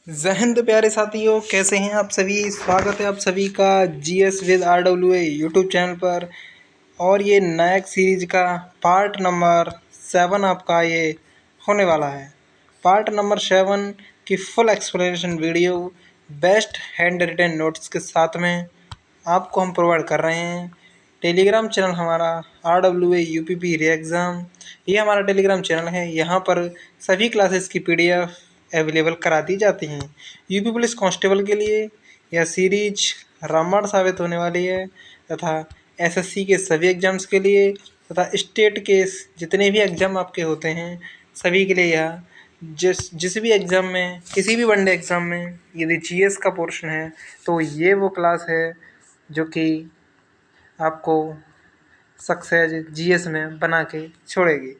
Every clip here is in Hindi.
जय हिंद प्यारे साथियों, कैसे हैं आप सभी। स्वागत है आप सभी का GS with RWA YouTube channel पर। और ये नया सीरीज का पार्ट नंबर 7 आपका ये होने वाला है। पार्ट नंबर 7 की full explanation video best handwritten notes के साथ में आपको हम प्रोवाइड कर रहे हैं। टेलीग्राम चैनल हमारा RWA UPP री एग्ज़ाम, ये हमारा टेलीग्राम चैनल है। यहाँ पर सभी क्लासेस की PDF अवेलेबल करा दी जाती हैं। यूपी पुलिस कांस्टेबल के लिए यह सीरीज रामबाण साबित होने वाली है तथा एसएससी के सभी एग्ज़ाम्स के लिए तथा स्टेट के जितने भी एग्ज़ाम आपके होते हैं सभी के लिए यह जिस भी एग्ज़ाम में, किसी भी वनडे एग्ज़ाम में यदि जीएस का पोर्शन है तो ये वो क्लास है जो कि आपको सक्सेस जीएस में बना के छोड़ेगी।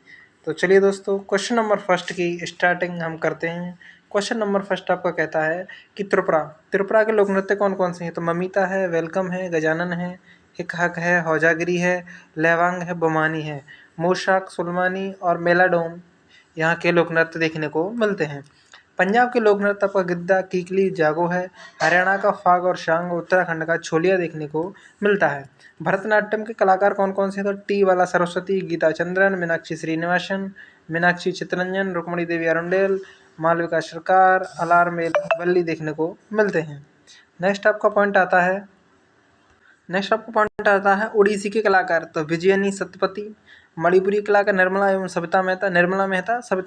तो चलिए दोस्तों, क्वेश्चन नंबर फर्स्ट की स्टार्टिंग हम करते हैं। क्वेश्चन नंबर फर्स्ट आपका कहता है कि त्रिपुरा के लोक नृत्य कौन कौन से हैं। तो ममिता है, वेलकम है, गजानन है, हिक हक है, हौजागिरी है, लहवांग है, बमानी है, मोशाक, सुलमानी और मेलाडोम यहाँ के लोक नृत्य देखने को मिलते हैं। पंजाब के लोक नृत्य आपका गिद्दा, कीकली, जागो है। हरियाणा का फाग और शांग, उत्तराखंड का छोलिया देखने को मिलता है। भरतनाट्यम के कलाकार कौन कौन से। तो टी वाला सरस्वती, गीता चंद्रन, मीनाक्षी श्रीनिवासन, मीनाक्षी चित्तरंजन, रुक्मणी देवी अरुंडेल, मालविका सरकार, अलार मेल वल्ली देखने को मिलते हैं। नेक्स्ट आपका पॉइंट आता है उड़ीसी के कलाकार। तो विजयनी सतपति, मणिपुरी कलाकार निर्मला एवं सविता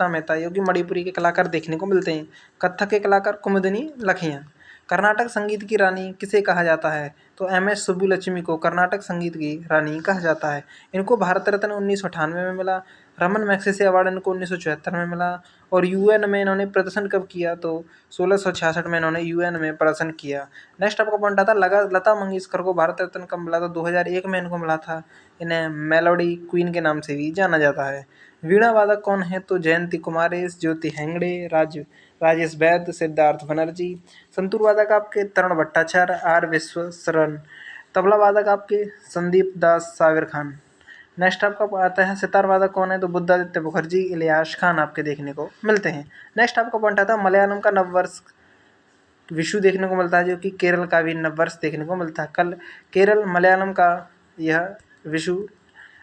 मेहता योगी मणिपुरी के कलाकार देखने को मिलते हैं। कथक के कलाकार कुमुदिनी लखियाँ। कर्नाटक संगीत की रानी किसे कहा जाता है। तो MS सुब्बुलक्ष्मी को कर्नाटक संगीत की रानी कहा जाता है। इनको भारत रत्न 1998 में मिला। रमन मैग्सेसे अवार्ड इनको 1974 में मिला। और UN में इन्होंने प्रदर्शन कब किया। तो 1666 में इन्होंने UN में प्रदर्शन किया। नेक्स्ट आपका पॉइंट आता है लता मंगेशकर को भारत रत्न कब मिला। तो 2001 में इनको मिला था। इन्हें मेलोडी क्वीन के नाम से भी जाना जाता है। वीणा वादक कौन है। तो जयंती कुमारेश, ज्योति हेंगड़े, राजेश वैद्य, सिद्धार्थ बनर्जी। संतूर वादक आपके तरुण भट्टाचार्य, R विश्वशरण। तबला वादक आपके संदीप दास साविर खान। नेक्स्ट आपका आता है सितार वादक कौन है। तो बुद्धादित्य मुखर्जी, इलियास खान आपके देखने को मिलते हैं। नेक्स्ट आपका पॉइंट आता है मलयालम का नववर्ष विशु देखने को मिलता है, जो कि केरल का भी नववर्ष देखने को मिलता है। कल केरल मलयालम का यह विशु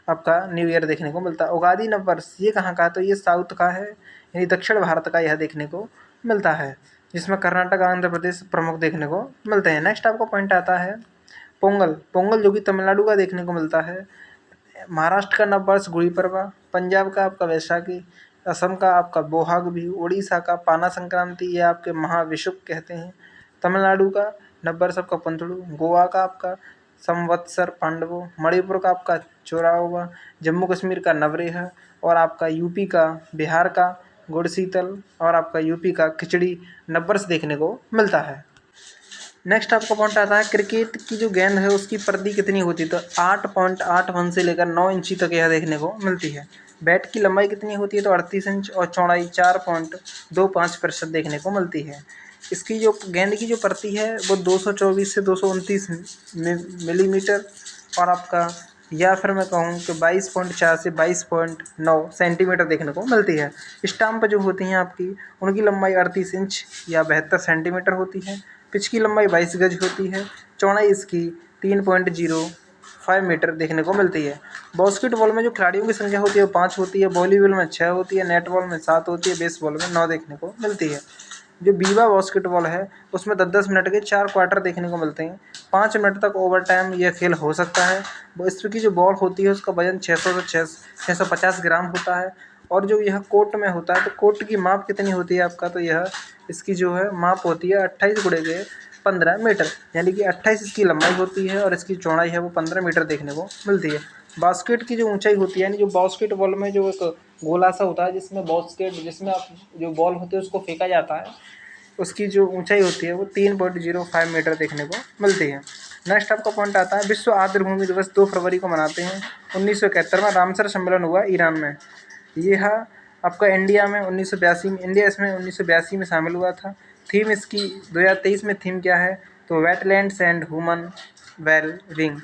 आपका न्यू ईयर देखने को मिलता है। उगादी नववर्ष ये कहाँ का है। तो ये साउथ का है, यानी दक्षिण भारत का यह देखने को मिलता है, जिसमें कर्नाटक, आंध्र प्रदेश प्रमुख देखने को मिलते हैं। नेक्स्ट आपका पॉइंट आता है पोंगल जो कि तमिलनाडु का देखने को मिलता है। महाराष्ट्र का नववर्ष गुड़ी पड़वा, पंजाब का आपका वैशाखी, असम का आपका बोहाग बिहू, उड़ीसा का पाना संक्रांति, ये आपके महाविषुव कहते हैं। तमिलनाडु का नववर्ष आपका पंथड़ू, गोवा का आपका संवत्सर पांडवो, मणिपुर का आपका चौरावा, जम्मू कश्मीर का नवरेह, और आपका यूपी का, बिहार का गुड़शीतल, और आपका यूपी का खिचड़ी नववर्ष देखने को मिलता है। नेक्स्ट आपका पॉइंट आता है क्रिकेट की जो गेंद है उसकी परिधि कितनी होती है। तो 8.81 से लेकर 9 इंची तक यह देखने को मिलती है। बैट की लंबाई कितनी होती है। तो 38 इंच और चौड़ाई 4.25% देखने को मिलती है। इसकी जो गेंद की जो परिधि है वो 224 से 229 मिलीमीटर, और आपका या फिर मैं कहूँ कि 22.4 से 22.9 सेंटीमीटर देखने को मिलती है। स्टाम्प जो होती हैं आपकी, उनकी लंबाई 38 इंच या 72 सेंटीमीटर होती है। पिच की लंबाई 22 गज होती है। चौड़ाई इसकी 3.05 मीटर देखने को मिलती है। बास्केटबॉल में जो खिलाड़ियों की संख्या होती है वो 5 होती है। वॉलीबॉल में 6 होती है। नेटबॉल में 7 होती है। बेसबॉल में 9 देखने को मिलती है। जो बीवा बास्केटबॉल है उसमें 10-10 मिनट के 4 क्वार्टर देखने को मिलते हैं। 5 मिनट तक ओवर टाइम यह खेल हो सकता है। इसकी जो बॉल होती है उसका वजन 600 से 650 ग्राम होता है। और जो यह कोर्ट में होता है तो कोर्ट की माप कितनी होती है आपका। तो यह इसकी जो है माप होती है 28 गुणे के 15 मीटर, यानी कि 28 इसकी लंबाई होती है और इसकी चौड़ाई है वो 15 मीटर देखने को मिलती है। बास्केट की जो ऊंचाई होती है, यानी जो बास्केटबॉल में जो एक गोला सा होता है जिसमें आप जो बॉल होती है उसको फेंका जाता है, उसकी जो ऊंचाई होती है वो 3.05 मीटर देखने को मिलती है। नेक्स्ट आपका पॉइंट आता है विश्व आर्द्र भूमि दिवस 2 फरवरी को मनाते हैं। 1971 में रामसर सम्मेलन हुआ ईरान में। यह आपका इंडिया में 1982 में, इंडिया इसमें 1982 में शामिल हुआ था। थीम इसकी 2023 में थीम क्या है। तो wetlands and human well being.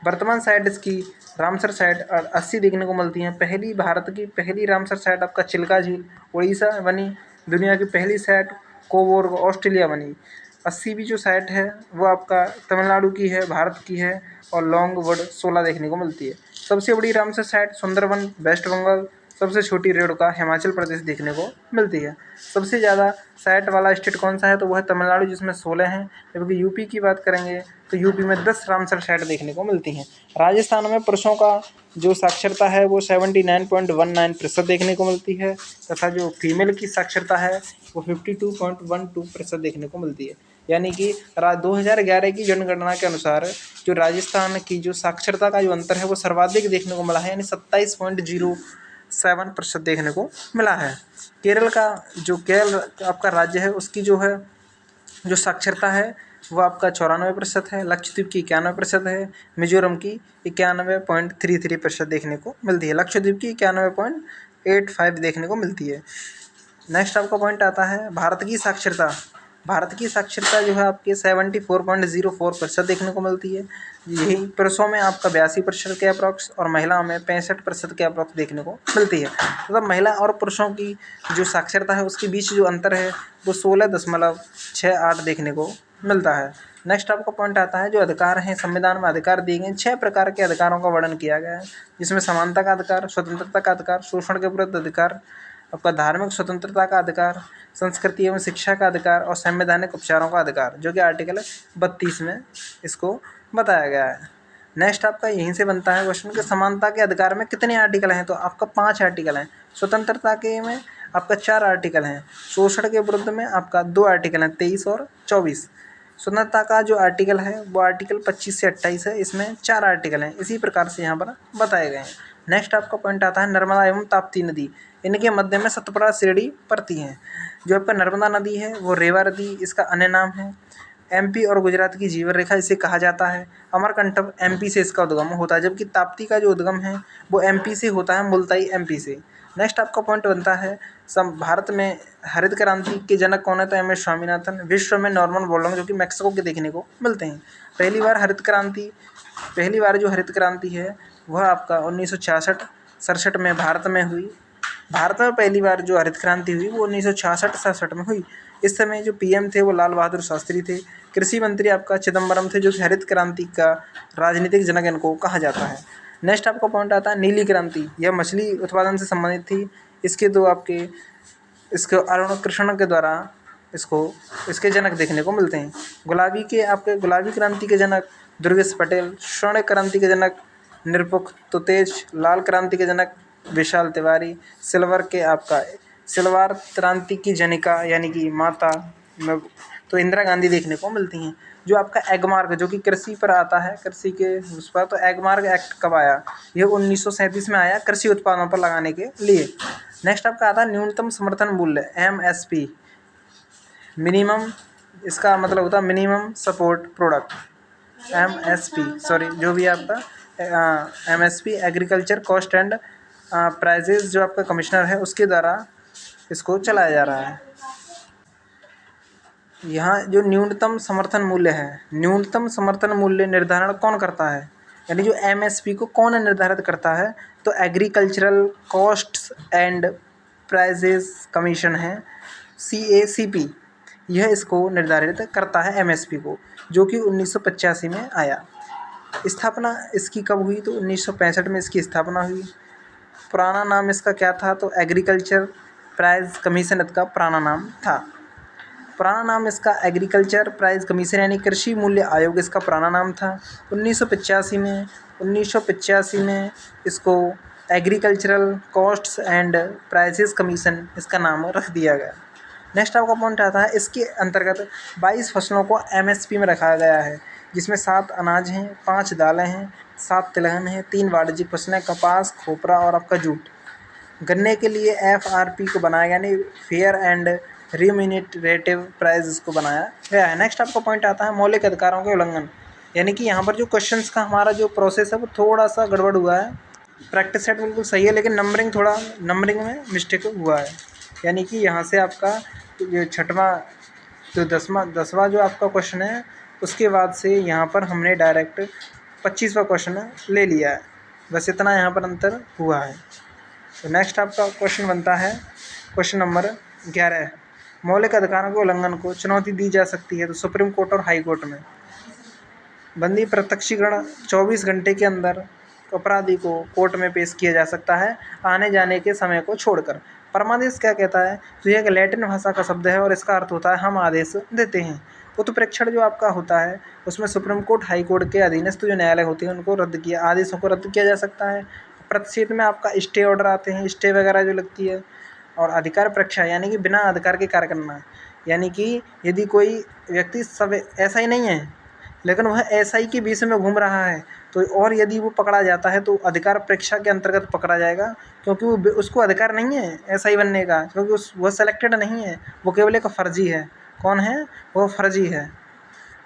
वर्तमान साइट इसकी रामसर साइट और 80 देखने को मिलती हैं। भारत की पहली रामसर साइट आपका चिल्का झील उड़ीसा बनी। दुनिया की पहली साइट कोबोर्ग ऑस्ट्रेलिया बनी। 80वीं जो साइट है वो आपका तमिलनाडु की है, भारत की है, और लॉन्गवुड 16 देखने को मिलती है। सबसे बड़ी रामसर साइट सुंदरवन वेस्ट बंगाल, सबसे छोटी रेणुका हिमाचल प्रदेश देखने को मिलती है। सबसे ज़्यादा साइट वाला स्टेट कौन सा है, तो वह है तमिलनाडु जिसमें 16 हैं, जबकि यूपी की बात करेंगे तो यूपी में 10 रामसर साइट देखने को मिलती हैं। राजस्थान में पुरुषों का जो साक्षरता है वो 79.19% देखने को मिलती है, तथा जो फीमेल की साक्षरता है वो 52.12% देखने को मिलती है। यानी कि 2011 की जनगणना के अनुसार जो राजस्थान की जो साक्षरता का जो अंतर है वो सर्वाधिक देखने को मिला है, यानी 27.07% देखने को मिला है। केरल का जो केरल आपका राज्य है उसकी जो है जो साक्षरता है वो आपका 94% है, लक्षद्वीप की 91% है, मिजोरम की 91.33% देखने को मिलती है, लक्षद्वीप की 91.85 देखने को मिलती है। नेक्स्ट आपका पॉइंट आता है भारत की साक्षरता। भारत की साक्षरता जो है आपके 74.04% देखने को मिलती है। यही पुरुषों में आपका 82% के अप्रॉक्स और महिलाओं में 65% के अप्रॉक्स देखने को मिलती है। मतलब महिला और पुरुषों की जो साक्षरता है उसके बीच जो अंतर है वो 16.68 देखने को मिलता है। नेक्स्ट आपका पॉइंट आता है जो अधिकार हैं, संविधान में अधिकार दिए गए 6 प्रकार के अधिकारों का वर्णन किया गया है, जिसमें समानता का अधिकार, स्वतंत्रता का अधिकार, शोषण के विरुद्ध अधिकार, आपका धार्मिक स्वतंत्रता का अधिकार, संस्कृति एवं शिक्षा का अधिकार और संवैधानिक उपचारों का अधिकार, जो कि आर्टिकल 32 में इसको बताया गया है। नेक्स्ट आपका यहीं से बनता है क्वेश्चन कि समानता के अधिकार में कितने आर्टिकल हैं, तो आपका 5 आर्टिकल हैं। स्वतंत्रता के में आपका 4 आर्टिकल हैं। शोषण के विरुद्ध में आपका 2 आर्टिकल हैं, 23 और 24। स्वतंत्रता का जो आर्टिकल है वो आर्टिकल 25 से 28 है, इसमें 4 आर्टिकल हैं। इसी प्रकार से यहाँ पर बताए गए हैं। नेक्स्ट आपका पॉइंट आता है नर्मदा एवं ताप्ती नदी, इनके मध्य में सतपुड़ा श्रेणी पड़ती है। जो आपका नर्मदा नदी है वो रेवा नदी इसका अन्य नाम है। एमपी और गुजरात की जीवन रेखा इसे कहा जाता है। अमरकंटक एमपी से इसका उद्गम होता है, जबकि ताप्ती का जो उद्गम है वो एमपी से होता है, मुल्ताई एमपी से। नेक्स्ट आपका पॉइंट बनता है भारत में हरित क्रांति के जनक कौन है, तो एम एस स्वामीनाथन। विश्व में नॉर्मन बोरलॉग जो कि मैक्सिको के देखने को मिलते हैं। पहली बार जो हरित क्रांति है वह आपका 1966-67 में भारत में हुई। भारत में पहली बार जो हरित क्रांति हुई वो 1966-67 में हुई। इस समय जो पीएम थे वो लाल बहादुर शास्त्री थे। कृषि मंत्री आपका चिदम्बरम थे, जो हरित क्रांति का राजनीतिक जनक इनको कहा जाता है। नेक्स्ट आपका पॉइंट आता है नीली क्रांति। यह मछली उत्पादन से संबंधित थी। इसके अरुण कृष्ण के द्वारा इसके जनक देखने को मिलते हैं। गुलाबी क्रांति के जनक दुर्गेश पटेल, स्वर्ण क्रांति के जनक निरपुख तुतेज, लाल क्रांति के जनक विशाल तिवारी, सिल्वर क्रांति की जनिका यानी कि माता तो इंदिरा गांधी देखने को मिलती हैं। जो आपका एगमार्क जो कि कृषि पर आता है, कृषि के उस पर, तो एगमार्क एक्ट कब आया, यह 1937 में आया, कृषि उत्पादों पर लगाने के लिए। नेक्स्ट आपका आता है न्यूनतम समर्थन मूल्य एमएसपी। मिनिमम इसका मतलब होता है मिनिमम सपोर्ट प्रोडक्ट। एमएसपी जो भी आपका MSP agriculture cost and prices जो आपका कमिश्नर है उसके द्वारा इसको चलाया जा रहा है। यहाँ जो न्यूनतम समर्थन मूल्य है, न्यूनतम समर्थन मूल्य निर्धारण कौन करता है, यानी जो एमएसपी को कौन निर्धारित करता है, तो agricultural costs and prices commission है, CACP। यह इसको निर्धारित करता है एमएसपी को, जो कि 1985 में आया। स्थापना इसकी कब हुई, तो 1965 में इसकी स्थापना हुई। पुराना नाम इसका क्या था, तो एग्रीकल्चर प्राइस कमीशन इसका पुराना नाम था। पुराना नाम इसका एग्रीकल्चर प्राइस कमीशन यानी कृषि मूल्य आयोग इसका पुराना नाम था। 1985 में इसको agricultural costs and prices commission इसका नाम रख दिया गया। नेक्स्ट आपका पॉइंट आता है इसके अंतर्गत 22 फसलों को एमएसपी में रखा गया है, जिसमें 7 अनाज हैं, 5 दालें हैं, 7 तिलहन हैं, 3 वाणिज्यिक फसलें कपास, खोपरा और आपका जूट। गन्ने के लिए FRP को बनाया गया, यानी फेयर एंड रिम्यूनरेटिव प्राइस इसको बनाया गया है। नेक्स्ट आपका पॉइंट आता है मौलिक अधिकारों के उल्लंघन, यानी कि यहाँ पर जो क्वेश्चंस का हमारा जो प्रोसेस है वो थोड़ा सा गड़बड़ हुआ है। प्रैक्टिस सेट बिल्कुल सही है, लेकिन नंबरिंग में मिस्टेक हुआ है। यानी कि यहाँ से आपका जो छठवां जो 10वां जो आपका क्वेश्चन है उसके बाद से यहाँ पर हमने डायरेक्ट 25वां क्वेश्चन ले लिया है, बस इतना यहाँ पर अंतर हुआ है। तो नेक्स्ट आपका क्वेश्चन बनता है क्वेश्चन नंबर 11। मौलिक अधिकारों के उल्लंघन को चुनौती दी जा सकती है तो सुप्रीम कोर्ट और हाई कोर्ट में। बंदी प्रत्यक्षीकरण 24 घंटे के अंदर अपराधी को कोर्ट में पेश किया जा सकता है आने जाने के समय को छोड़कर। परमादेश क्या कहता है? तो यह एक लैटिन भाषा का शब्द है और इसका अर्थ होता है हम आदेश देते हैं। उत्प्रेक्षण जो आपका होता है उसमें सुप्रीम कोर्ट हाई कोर्ट के अधीनस्थ जो न्यायालय होते हैं उनको रद्द किया आदेशों को रद्द किया जा सकता है। प्रतिषेध में आपका स्टे ऑर्डर आते हैं, स्टे वगैरह जो लगती है। और अधिकार परीक्षा यानी कि बिना अधिकार के कार्य करना, यानी कि यदि कोई व्यक्ति सब ऐसा ही नहीं है लेकिन वह एसआई के बीच में घूम रहा है तो और यदि वो पकड़ा जाता है तो अधिकार परीक्षा के अंतर्गत पकड़ा जाएगा, क्योंकि वो उसको अधिकार नहीं है एसआई बनने का, क्योंकि वह सेलेक्टेड नहीं है, वो केवल एक फर्जी है। कौन है? वो फर्जी है।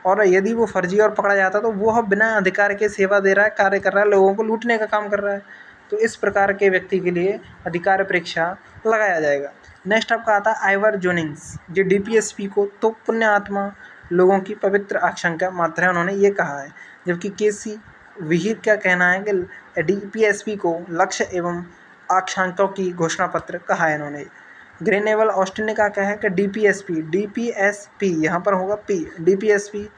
और यदि वो फर्जी और पकड़ा जाता तो वो बिना अधिकार के सेवा दे रहा है, कार्य कर रहा है, लोगों को लूटने का काम कर रहा है। तो इस प्रकार के व्यक्ति के लिए अधिकार परीक्षा लगाया जाएगा। नेक्स्ट आपका आता है आइवर जोनिंग्स, जो डीपीएसपी को तो पुण्य आत्मा लोगों की पवित्र आशंका मात्र है, उन्होंने ये कहा है। जबकि केसी विहिर का कहना है कि डीपीएसपी को लक्ष्य एवं आकांक्षाओं की घोषणा पत्र कहा है इन्होंने। ग्रेनेवल ऑस्टिन ने कहा है कि डीपीएसपी यहाँ पर होगा पी, डीपीएसपी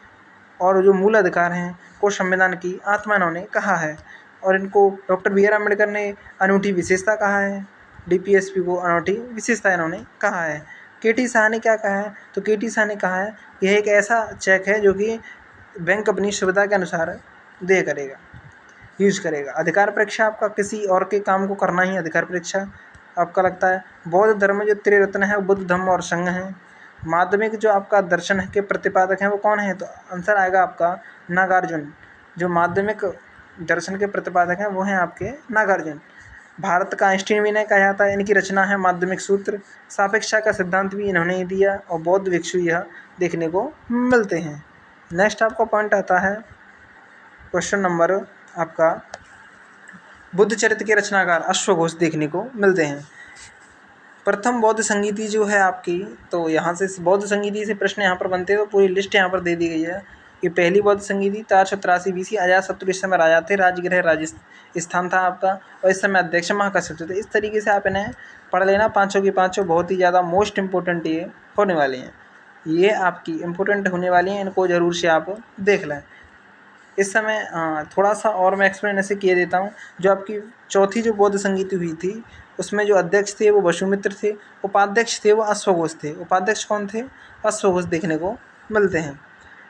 और जो मूल अधिकार हैं को संविधान की आत्मा इन्होंने कहा है। और इनको डॉक्टर बी आर अम्बेडकर ने अनूठी विशेषता कहा है, डीपीएसपी को अनूठी विशेषता इन्होंने कहा है। केटी शाह ने क्या कहा है? तो केटी शाह ने कहा है यह एक ऐसा चेक है जो कि बैंक अपनी सुविधा के अनुसार दे करेगा, यूज़ करेगा। अधिकार परीक्षा आपका किसी और के काम को करना ही अधिकार परीक्षा आपका लगता है। बौद्ध धर्म में जो त्रिरत्न है बुद्ध धम्म और संघ है। माध्यमिक जो आपका दर्शन के प्रतिपादक हैं वो कौन है? तो आंसर आएगा आपका नागार्जुन। जो माध्यमिक दर्शन के प्रतिपादक हैं वो हैं आपके नागार्जुन। भारत का आइंस्टीन भी नहीं कहा जाता है, इनकी रचना है माध्यमिक सूत्र। सापेक्षा का सिद्धांत भी इन्होंने ही दिया और बौद्ध भिक्षु यह देखने को मिलते हैं। नेक्स्ट आपका पॉइंट आता है क्वेश्चन नंबर आपका बुद्ध चरित्र के रचनाकार अश्वघोष देखने को मिलते हैं। प्रथम बौद्ध संगीति जो है आपकी, तो यहाँ से बौद्ध संगीति से प्रश्न यहाँ पर बनते हैं तो पूरी लिस्ट यहाँ पर दे दी गई है। कि पहली बौद्ध संगीति 483 BC अजातशत्रु इस समय राजा थे, राजगृह राजस्थान था आपका, और इस समय अध्यक्ष महाकश्यप थे। इस तरीके से आप इन्हें पढ़ लेना, पाँचों की पाँचों बहुत ही ज़्यादा मोस्ट इंपॉर्टेंट ये होने वाली हैं, ये आपकी इम्पोर्टेंट होने वाली हैं, इनको ज़रूर से आप देख लें। इस समय थोड़ा सा और मैं एक्सप्लेन ऐसे किए देता हूँ। जो आपकी चौथी जो बौद्ध संगीति हुई थी उसमें जो अध्यक्ष थे वो वसुमित्र थे, उपाध्यक्ष थे वो अश्वघोष थे। उपाध्यक्ष कौन थे? अश्वघोष देखने को मिलते हैं।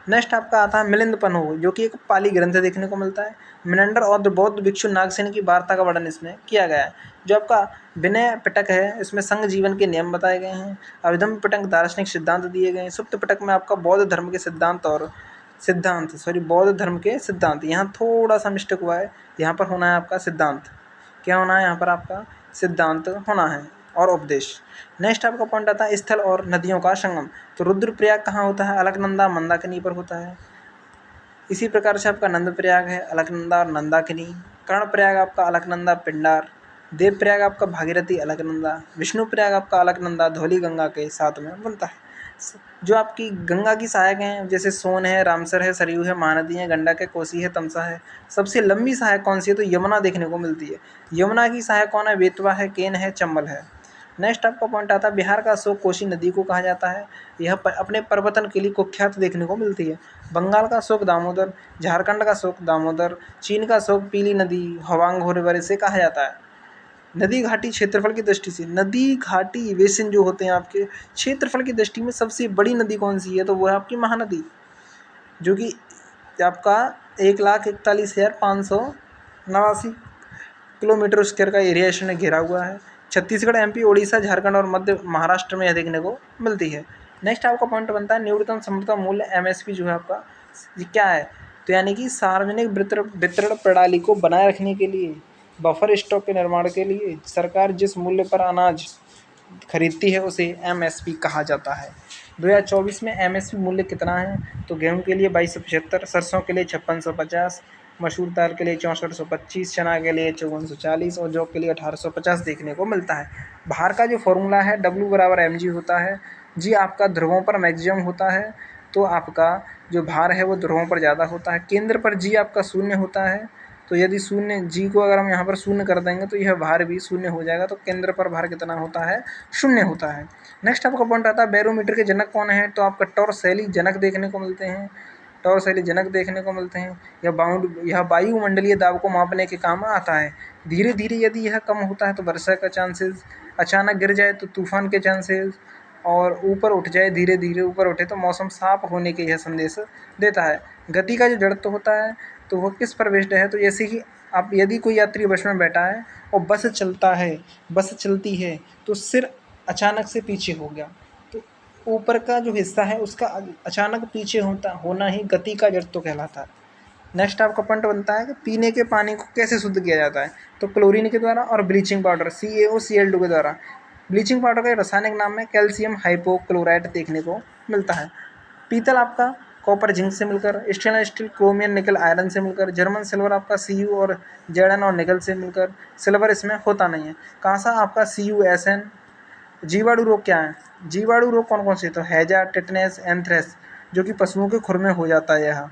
नेक्स्ट आपका आता है मिलिंद पन्हो, जो कि एक पाली ग्रंथ देखने को मिलता है। मिनंडर और बौद्ध भिक्षु नागसेन की वार्ता का वर्णन इसमें किया गया है। जो आपका विनय पिटक है इसमें संघ जीवन के नियम बताए गए हैं। अभिधम्म पिटक दार्शनिक सिद्धांत दिए गए हैं। सुप्त पिटक में आपका बौद्ध धर्म के बौद्ध धर्म के सिद्धांत, यहाँ थोड़ा सा मिस्टेक हुआ है, यहाँ पर होना है आपका सिद्धांत। क्या होना है यहाँ पर? आपका सिद्धांत होना है और उपदेश। नेक्स्ट आपका पॉइंट आता है स्थल और नदियों का संगम। तो रुद्रप्रयाग कहाँ होता है? अलकनंदा मंदाकिनी पर होता है। इसी प्रकार से आपका नंदप्रयाग है, अलकनंदा और नंदाकिनी। कर्णप्रयाग आपका अलकनंदा पिंडार। देवप्रयाग आपका भागीरथी अलकनंदा। विष्णुप्रयाग आपका अलकनंदा धौली गंगा के साथ में बनता है। जो आपकी गंगा की सहायक हैं जैसे सोन है, रामसर है, सरयू है, महानदी है, गंडक है, कोसी है, तमसा है। सबसे लंबी सहायक कौन सी है? तो यमुना देखने को मिलती है। यमुना की सहायक कौन है? बेतवा है, केन है, चंबल है। नेक्स्ट आपका पॉइंट आता है बिहार का अशोक कोसी नदी को कहा जाता है। यह अपने पर्वतन के लिए कुख्यात देखने को मिलती है। बंगाल का अशोक दामोदर, झारखंड का अशोक दामोदर, चीन का अशोक पीली नदी हवांग रिवर से कहा जाता है। नदी घाटी क्षेत्रफल की दृष्टि से, नदी घाटी बेसिन जो होते हैं आपके क्षेत्रफल की दृष्टि में सबसे बड़ी नदी कौन सी है? तो वो है आपकी महानदी, जो कि आपका 1,41,589 किलोमीटर स्क्वायर का एरिया इसने घेरा हुआ है। छत्तीसगढ़, एमपी, उड़ीसा, झारखंड और मध्य महाराष्ट्र में यह देखने को मिलती है। नेक्स्ट आपका पॉइंट बनता है न्यूनतम समर्थन मूल्य एमएसपी जो है आपका ये क्या है? तो यानी कि सार्वजनिक वितरण प्रणाली को बनाए रखने के लिए, बफर स्टॉक के निर्माण के लिए सरकार जिस मूल्य पर अनाज खरीदती है उसे एमएसपी कहा जाता है। 2024 में एमएसपी मूल्य कितना है? तो गेहूं के लिए 2275, सरसों के लिए 5650, मसूर दाल के लिए 6425, चना के लिए 5440 और जौ के लिए 1850 देखने को मिलता है। भार का जो फॉर्मूला है W = mg होता है। जी आपका ध्रुवों पर मैक्सिमम होता है तो आपका जो भार है वो ध्रुवों पर ज़्यादा होता है। केंद्र पर जी आपका 0 होता है तो यदि शून्य जी को अगर हम यहाँ पर शून्य कर देंगे तो यह भार भी शून्य हो जाएगा। तो केंद्र पर भार कितना होता है? शून्य होता है। नेक्स्ट आपका पॉइंट आता है बैरोमीटर के जनक कौन है? तो आपका टॉर्सैली जनक देखने को मिलते हैं। टॉर्सैली जनक देखने को मिलते हैं। यह वायुमंडलीय दाब को मापने के काम आता है। धीरे धीरे यदि यह कम होता है तो वर्षा का चांसेस, अचानक गिर जाए तो तूफान के चांसेस, और ऊपर उठ जाए, धीरे धीरे ऊपर उठे तो मौसम साफ होने के यह संदेश देता है। गति का जो जड़त्व होता है तो वह किस पर बेस्ड है? तो जैसे कि आप यदि कोई यात्री बस में बैठा है और बस चलती है तो सिर अचानक से पीछे हो गया, तो ऊपर का जो हिस्सा है उसका अचानक पीछे होना ही गति का जड़त्व कहलाता है। नेक्स्ट आपका पॉइंट बनता है कि पीने के पानी को कैसे शुद्ध किया जाता है? तो क्लोरीन के द्वारा और ब्लीचिंग पाउडर CaOCl2 के द्वारा। ब्लीचिंग पाउडर का रासायनिक नाम में कैल्शियम हाइपोक्लोराइट देखने को मिलता है। पीतल आपका कॉपर जिंक से मिलकर, स्टेनलेस स्टील क्रोमियम निकल आयरन से मिलकर, जर्मन सिल्वर आपका Cu और Zn और निकल से मिलकर, सिल्वर इसमें होता नहीं है। कांसा आपका CuSN। जीवाणु रोग क्या है? जीवाणु रोग कौन कौन से? तो हैजा, टिटनेस, एंथ्रेक्स, जो कि पशुओं के खुर में हो जाता है यह,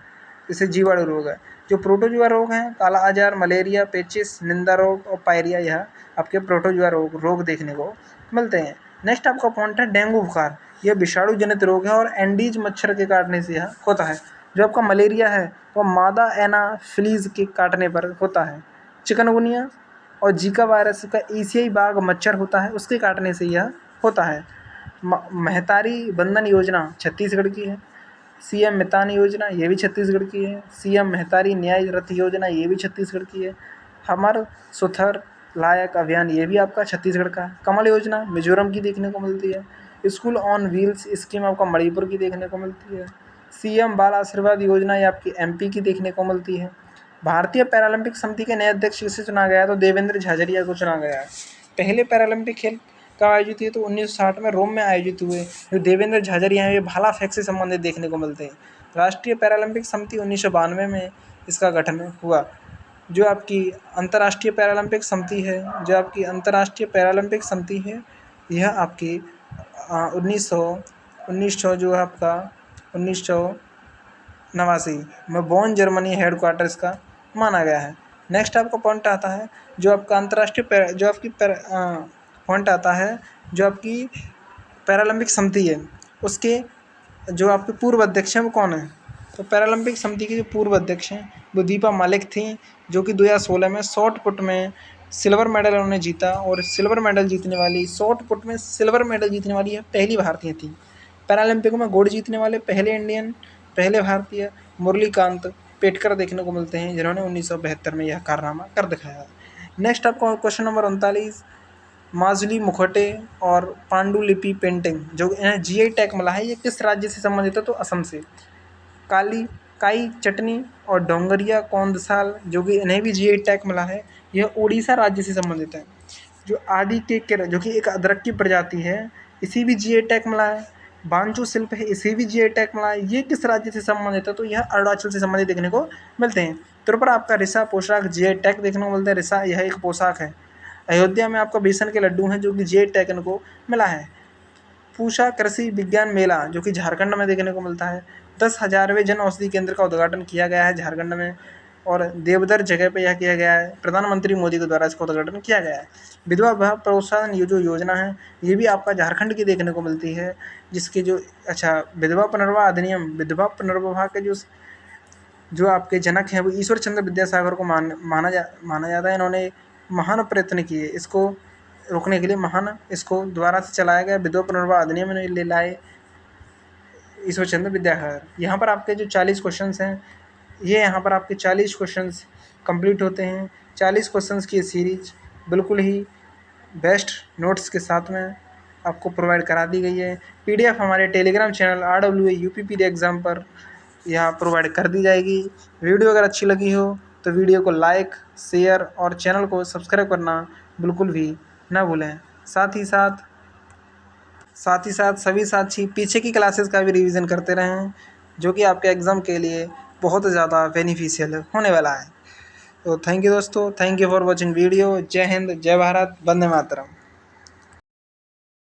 इसे जीवाणु रोग है। जो प्रोटोजुआ रोग हैं, काला आजार, मलेरिया, पेचिस, निंदा रोग और पायरिया, यह आपके प्रोटोजुआ रोग देखने को मिलते हैं। नेक्स्ट आपका पॉइंट है डेंगू बुखार। यह विषाणु जनित रोग है और एंडीज मच्छर के काटने से यह होता है। जो आपका मलेरिया है वह मादा एनाफिलीज के काटने पर होता है। चिकनगुनिया और जीका वायरस का एशियाई बाघ मच्छर होता है, उसके काटने से यह होता है। महतारी बंधन योजना छत्तीसगढ़ की है। CM मितान योजना ये भी छत्तीसगढ़ की है। CM महतारी न्याय रथ योजना ये भी छत्तीसगढ़ की है। हमर सुथर लायक अभियान ये भी आपका छत्तीसगढ़ का है। कमल योजना मिजोरम की देखने को मिलती है। स्कूल ऑन व्हील्स स्कीम आपका मणिपुर की देखने को मिलती है। CM बाल आशीर्वाद योजना ये आपकी MP की देखने को मिलती है। भारतीय पैरालंपिक समिति के नए अध्यक्ष किसे चुना गया है? तो देवेंद्र झाझरिया को चुना गया है। पहले पैरालंपिक खेल कब आयोजित हुए? तो 1960 में रोम में आयोजित हुए। जो देवेंद्र झाझरिया हैं ये भाला फेंक से संबंधित देखने को मिलते हैं। राष्ट्रीय पैरालंपिक समिति 1992 में इसका गठन हुआ। जो आपकी अंतर्राष्ट्रीय पैरालंपिक समिति है यह आपकी 1989 जो है आपका 1989 में बोन जर्मनी हेडक्वार्टर इसका माना गया है। नेक्स्ट आपका पॉइंट आता है जो आपका अंतर्राष्ट्रीय पॉइंट आता है जो आपकी पैरालंपिक समिति है उसके जो आपके पूर्व अध्यक्ष हैं वो कौन है? तो पैरालंपिक समिति के जो पूर्व अध्यक्ष हैं वो दीपा मालिक थी, जो कि 2016 में शॉट पुट में सिल्वर मेडल उन्होंने जीता, और शॉट पुट में सिल्वर मेडल जीतने वाली यह पहली भारतीय थी। पैरालंपिक में गोल्ड जीतने वाले पहले भारतीय मुरलीकांत पेटकर देखने को मिलते हैं, जिन्होंने 1972 में यह कारनामा कर दिखाया। नेक्स्ट आपको क्वेश्चन नंबर 39, माजुली मुखौटे और पांडुलिपि पेंटिंग जो इन्हें GI टैग मिला है, ये किस राज्य से संबंधित है? तो असम से। काई चटनी और डोंगरिया कौंदसाल जो कि इन्हें भी GI टैग मिला है, यह उड़ीसा राज्य से संबंधित है। जो आदि केकर जो कि एक अदरक की प्रजाति है, इसी भी GI टैग मिला है। बांजू शिल्प है, इसे भी GI टैग मिला है। ये किस राज्य से संबंधित है? तो यह अरुणाचल से संबंधित देखने को मिलते हैं। त्रिपुरा आपका रिसा पोशाक GI टैग देखने को मिलता है। रिसा यह एक पोशाक है। अयोध्या में आपका बेसन के लड्डू हैं जो कि GI टैग इनको मिला है। पूषा कृषि विज्ञान मेला जो कि झारखंड में देखने को मिलता है। 10,000वें जन औषधि केंद्र का उद्घाटन किया गया है झारखंड में, और देवदर जगह पे यह किया गया है। प्रधानमंत्री मोदी के द्वारा इसका उद्घाटन किया गया है। विधवा विवाह प्रोत्साहन ये जो योजना है ये भी आपका झारखंड की देखने को मिलती है, जिसके जो विधवा पुनर्विवाह अधिनियम, विधवा पुनर्विवाह के जो आपके जनक हैं वो ईश्वर चंद्र विद्यासागर को माना जाता है। इन्होंने महान प्रयत्न किए इसको रोकने के लिए, इसको दोबारा से चलाया गया विधवा पुनर्विवाह अधिनियम इन्होंने ले लाए ईश्वर चंद्र विद्यासागर। यहाँ पर आपके जो 40 क्वेश्चंस हैं ये यहाँ पर आपके 40 क्वेश्चंस कंप्लीट होते हैं। 40 क्वेश्चंस की सीरीज बिल्कुल ही बेस्ट नोट्स के साथ में आपको प्रोवाइड करा दी गई है। PDF हमारे Telegram channel RWA UPPD exam पर यहाँ प्रोवाइड कर दी जाएगी। वीडियो अगर अच्छी लगी हो तो वीडियो को लाइक, शेयर और चैनल को सब्सक्राइब करना बिल्कुल भी ना भूलें। साथ ही साथ सभी साथी पीछे की क्लासेस का भी रिवीजन करते रहें, जो कि आपके एग्ज़ाम के लिए बहुत ज़्यादा बेनिफिशियल होने वाला है। तो थैंक यू दोस्तों, thank you for watching video. जय हिंद, जय भारत, वंदे मातरम।